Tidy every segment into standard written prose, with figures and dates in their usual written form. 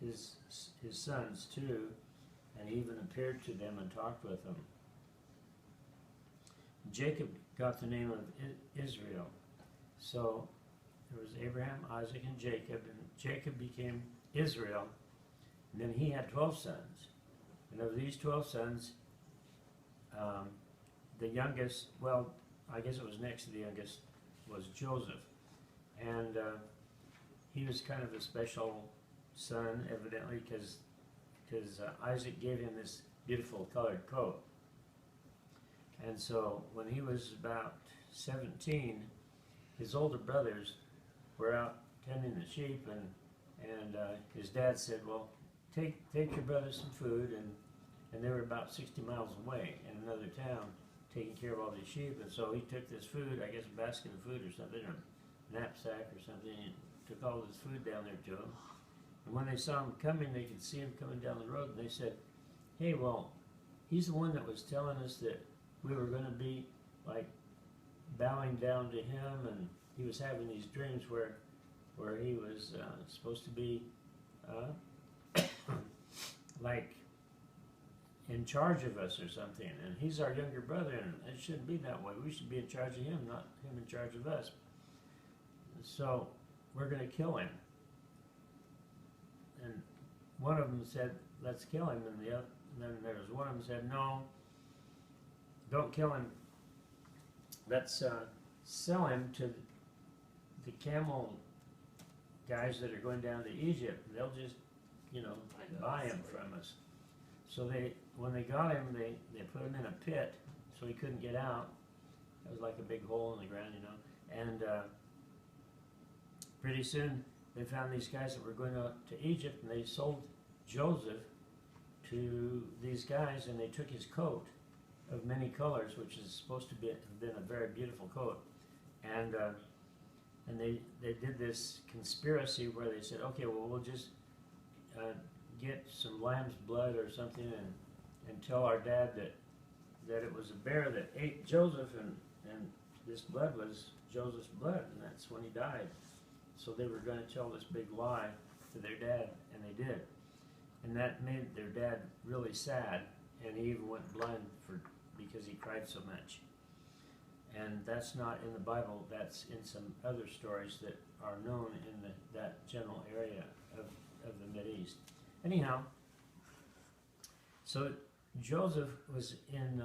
his sons too, and he even appeared to them and talked with them. Jacob got the name of Israel. So there was Abraham, Isaac, and Jacob became Israel. And then he had 12 sons. And of these 12 sons, the youngest, well, I guess it was next to the youngest, was Joseph. And he was kind of a special son, evidently, because Isaac gave him this beautiful colored coat. And so when he was about 17, his older brothers were out tending the sheep, and his dad said, well, take your brothers some food, and they were about 60 miles away in another town taking care of all these sheep. And so he took this food, I guess a basket of food or something, or a knapsack or something, and took all this food down there to him. And when they saw him coming, they could see him coming down the road, and they said, hey, well, he's the one that was telling us that we were going to be like bowing down to him, and he was having these dreams where he was supposed to be like in charge of us or something, and he's our younger brother, and it shouldn't be that way. We should be in charge of him, not him in charge of us. So we're going to kill him. And one of them said, let's kill him, and then there was one of them said, no, don't kill him. Let's sell him to the camel guys that are going down to Egypt. They'll just, buy him from us. So when they got him, they put him in a pit so he couldn't get out. It was like a big hole in the ground, And pretty soon they found these guys that were going out to Egypt, and they sold Joseph to these guys, and they took his coat of many colors, which is supposed to have been a very beautiful coat. And they did this conspiracy where they said, okay, well, we'll just get some lamb's blood or something and tell our dad that it was a bear that ate Joseph, and this blood was Joseph's blood, and that's when he died. So they were going to tell this big lie to their dad, and they did. And that made their dad really sad, and he even went blind because he cried so much. And that's not in the Bible, that's in some other stories that are known in that general area of the Mideast. Anyhow, so Joseph was in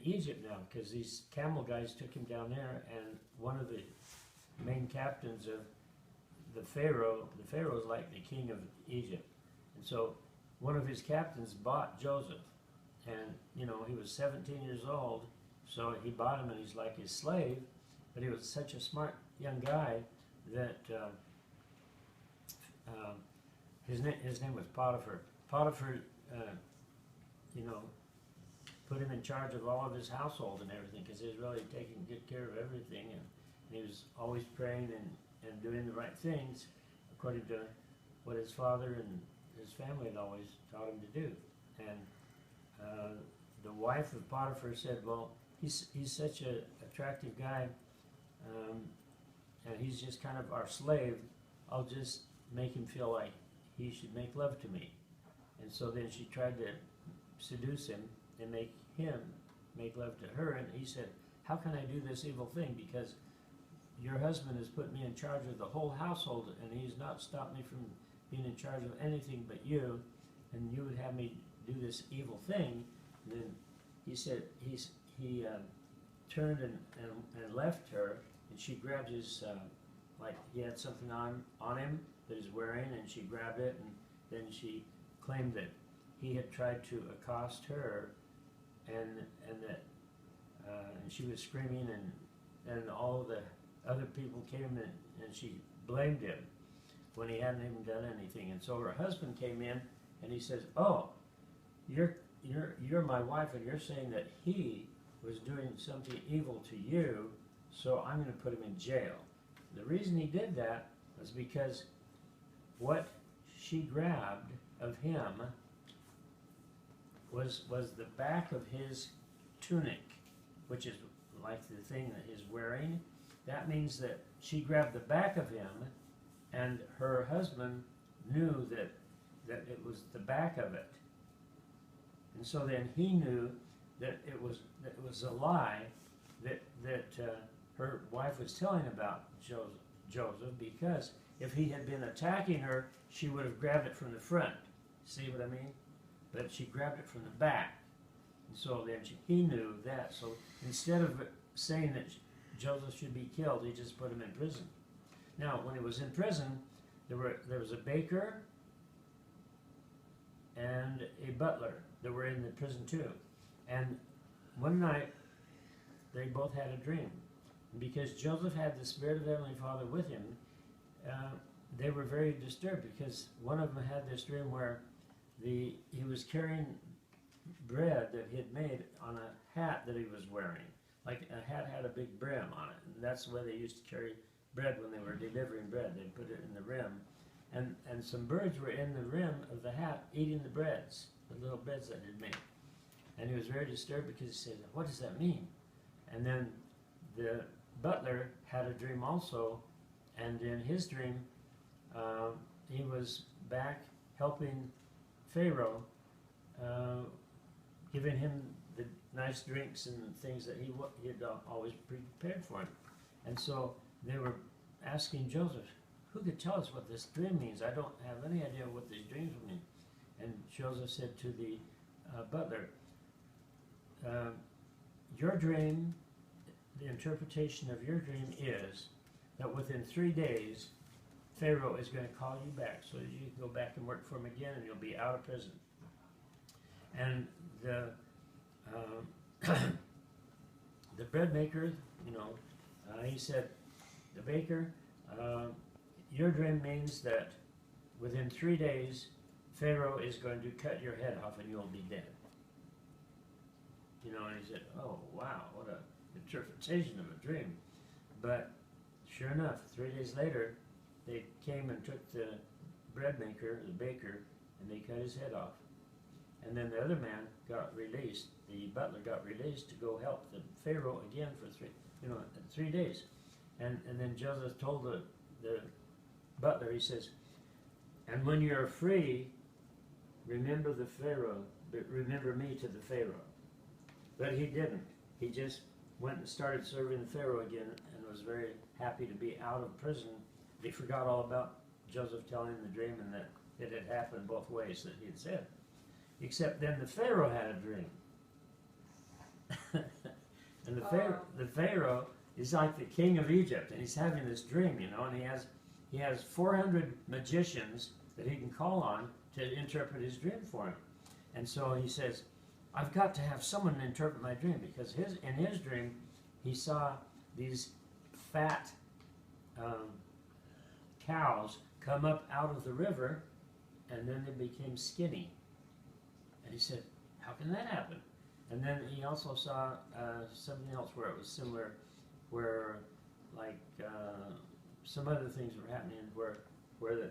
Egypt now, because these camel guys took him down there, and one of the main captains of the Pharaoh is like the king of Egypt. And so one of his captains bought Joseph, and he was 17 years old, so he bought him, and he's like his slave. But he was such a smart young guy that his name was Potiphar. Potiphar, put him in charge of all of his household and everything, because he was really taking good care of everything, and he was always praying and doing the right things according to what his father and his family had always taught him to do. And the wife of Potiphar said, well, he's such an attractive guy, and he's just kind of our slave. I'll just make him feel like he should make love to me. And so then she tried to seduce him and make him make love to her, and he said, how can I do this evil thing? Because your husband has put me in charge of the whole household, and he's not stopped me from being in charge of anything but you, and you would have me do this evil thing. And then he said he turned and left her, and she grabbed his, like he had something on him that he's wearing, and she grabbed it, and then she claimed that he had tried to accost her, and that and she was screaming, and all the other people came and she blamed him when he hadn't even done anything. And so her husband came in, and he says, oh, you're my wife, and you're saying that he was doing something evil to you, so I'm going to put him in jail. The reason he did that was because what she grabbed of him was the back of his tunic, which is like the thing that he's wearing. That means that she grabbed the back of him, and her husband knew that it was the back of it. And so then he knew that it was a lie that her wife was telling about Joseph, because if he had been attacking her, she would have grabbed it from the front. See what I mean? But she grabbed it from the back. And so then he knew that. So instead of saying that Joseph should be killed, he just put him in prison. Now, when he was in prison, there was a baker and a butler that were in the prison too. And one night, they both had a dream. And because Joseph had the Spirit of Heavenly Father with him, they were very disturbed, because one of them had this dream where he was carrying bread that he had made on a hat that he was wearing. Like a hat had a big brim on it, and that's the way they used to carry bread when they were delivering bread. They'd put it in the rim. And some birds were in the rim of the hat eating the breads, the little breads that he'd made. And he was very disturbed, because he said, what does that mean? And then the butler had a dream also, and in his dream, he was back helping Pharaoh, giving him the nice drinks and things that he had always prepared for him. And so they were asking Joseph, who could tell us what this dream means? I don't have any idea what these dreams mean. And Joseph said to the butler, your dream, the interpretation of your dream is that within 3 days, Pharaoh is going to call you back so that you can go back and work for him again, and you'll be out of prison. And the the bread maker, he said, the baker, your dream means that within 3 days, Pharaoh is going to cut your head off and you'll be dead. And he said, oh, wow, what an interpretation of a dream. But sure enough, 3 days later, they came and took the bread maker, the baker, and they cut his head off. And then the other man got released. The butler got released to go help the Pharaoh again for 3 days. And then Joseph told the butler, he says, and when you're free, remember the Pharaoh, but remember me to the Pharaoh. But he didn't. He just went and started serving the Pharaoh again and was very happy to be out of prison. He forgot all about Joseph telling him the dream and that it had happened both ways that he had said. Except then the Pharaoh had a dream. And the Pharaoh is like the king of Egypt, and he's having this dream, and he has 400 magicians that he can call on to interpret his dream for him. And so he says, I've got to have someone interpret my dream, because in his dream he saw these fat cows come up out of the river, and then they became skinny. And he said, how can that happen? And then he also saw something else where it was similar, where like some other things were happening where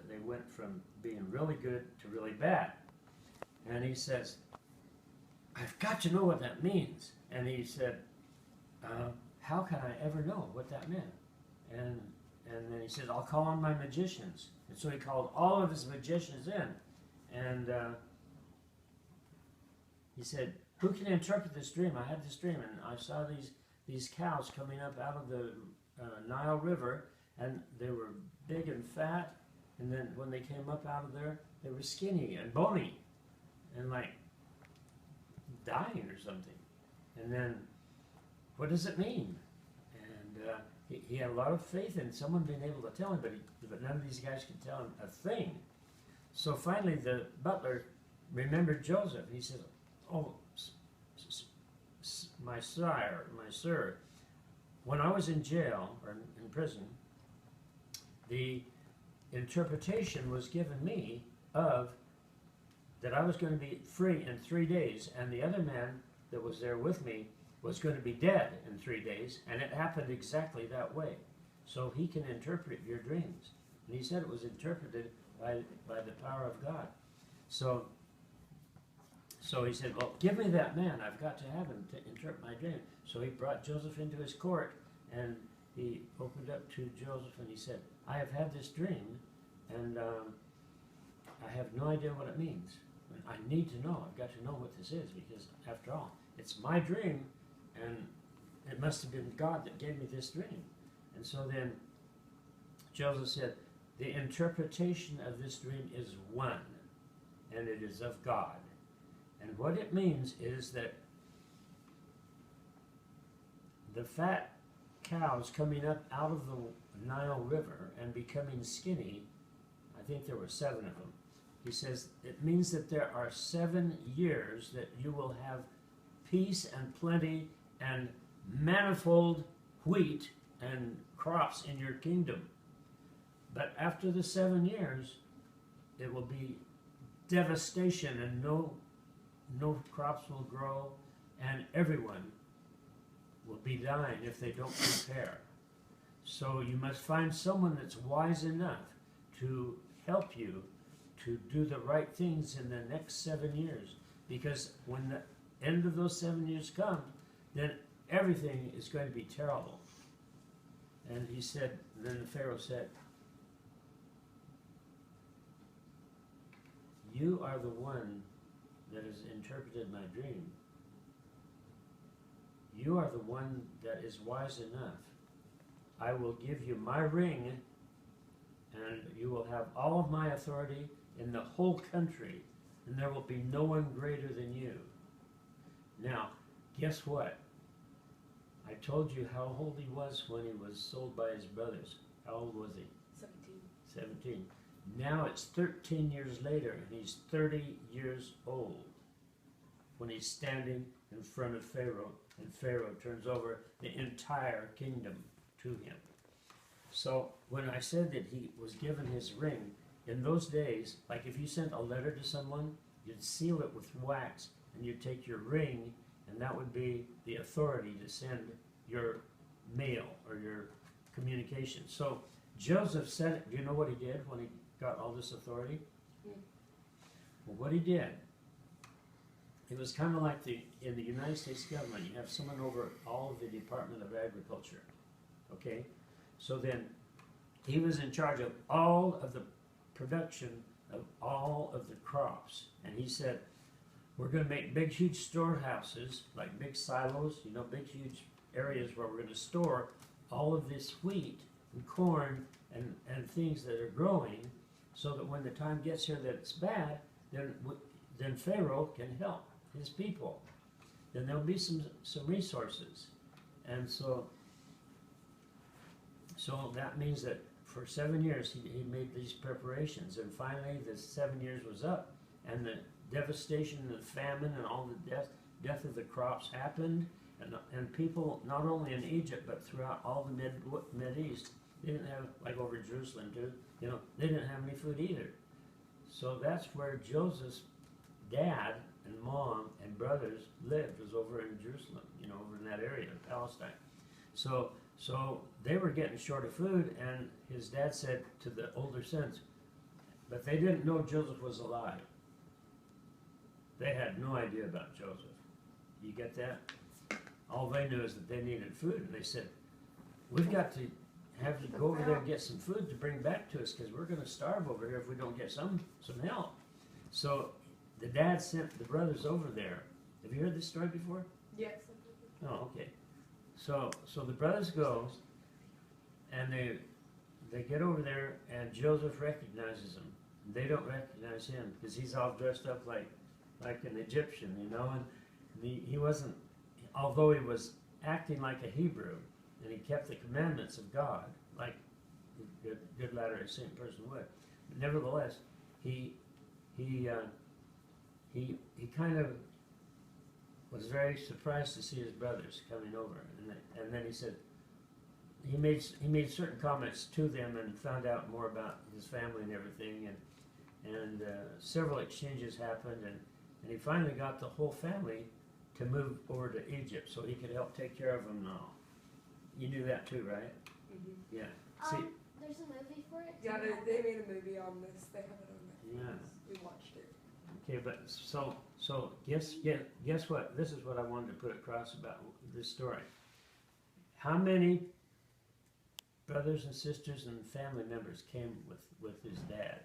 they went from being really good to really bad. And he says, I've got to know what that means. And he said, how can I ever know what that meant? And then he said, I'll call on my magicians. And so he called all of his magicians in. And he said, who can interpret this dream? I had this dream, and I saw these cows coming up out of the Nile River, and they were big and fat, and then when they came up out of there, they were skinny and bony, and like dying or something. And then, what does it mean? And he had a lot of faith in someone being able to tell him, but none of these guys could tell him a thing. So finally, the butler remembered Joseph. He said, oh, my sir, when I was in jail, or in prison, the interpretation was given me of that I was going to be free in 3 days, and the other man that was there with me was going to be dead in 3 days, and it happened exactly that way. So he can interpret your dreams. And he said it was interpreted by the power of God. So he said, well, give me that man. I've got to have him to interpret my dream. So he brought Joseph into his court, and he opened up to Joseph, and he said, I have had this dream, and have no idea what it means. I need to know. I've got to know what this is, because after all, it's my dream, and it must have been God that gave me this dream. And so then Joseph said, the interpretation of this dream is one, and it is of God. And what it means is that the fat cows coming up out of the Nile River and becoming skinny, I think there were 7 of them. He says it means that there are 7 years that you will have peace and plenty and manifold wheat and crops in your kingdom. But after the 7 years, it will be devastation, and no crops will grow, and everyone will be dying if they don't prepare. So you must find someone that's wise enough to help you to do the right things in the next 7 years. Because when the end of those 7 years come, then everything is going to be terrible. And he said, then the Pharaoh said, you are the one that has interpreted my dream. You are the one that is wise enough. I will give you my ring, and you will have all of my authority in the whole country, and there will be no one greater than you. Now, guess what? I told you how old he was when he was sold by his brothers. How old was he? 17. 17. Now it's 13 years later, and he's 30 years old when he's standing in front of Pharaoh, and Pharaoh turns over the entire kingdom to him. So when I said that he was given his ring, in those days, like if you sent a letter to someone, you'd seal it with wax, and you'd take your ring, and that would be the authority to send your mail or your communication. So Joseph said, do you know what he did when he got all this authority? Well, what he did, it was kind of like in the United States government, you have someone over all of the Department of Agriculture. Okay? So then he was in charge of all of the production of all of the crops. And he said, we're going to make big, huge storehouses, like big silos, you know, big, huge areas where we're going to store all of this wheat and corn and things that are growing, so that when the time gets here that it's bad, then Pharaoh can help his people. Then there'll be some resources. And so that means that for 7 years he made these preparations, and finally the 7 years was up, and the devastation and the famine and all the death of the crops happened, and people not only in Egypt but throughout all the Mid-East, they didn't have, like over Jerusalem too, you know, they didn't have any food either. So that's where Joseph's dad and mom and brothers lived, was over in Jerusalem, you know, over in that area of Palestine. So they were getting short of food, and his dad said to the older sons, but they didn't know Joseph was alive. They had no idea about Joseph. You get that? All they knew is that they needed food, and they said, we've got to have you go over there and get some food to bring back to us, because we're going to starve over here if we don't get some help. So the dad sent the brothers over there. Have you heard this story before? Yes. Oh, okay. So the brothers go, and they get over there, and Joseph recognizes them. They don't recognize him because he's all dressed up like an Egyptian, you know. And he wasn't, although he was acting like a Hebrew, and he kept the commandments of God, like a good latter-day saint person would. But nevertheless, he kind of was very surprised to see his brothers coming over, and then he said he made certain comments to them and found out more about his family and everything, and several exchanges happened, and he finally got the whole family to move over to Egypt so he could help take care of them now. You knew that too, right? Mm-hmm. Yeah. See, There's a movie for it? Yeah, they made a movie on this. They have it on Netflix. Yeah. We watched it. okay, but so guess what? This is what I wanted to put across about this story. How many brothers and sisters and family members came with his dad?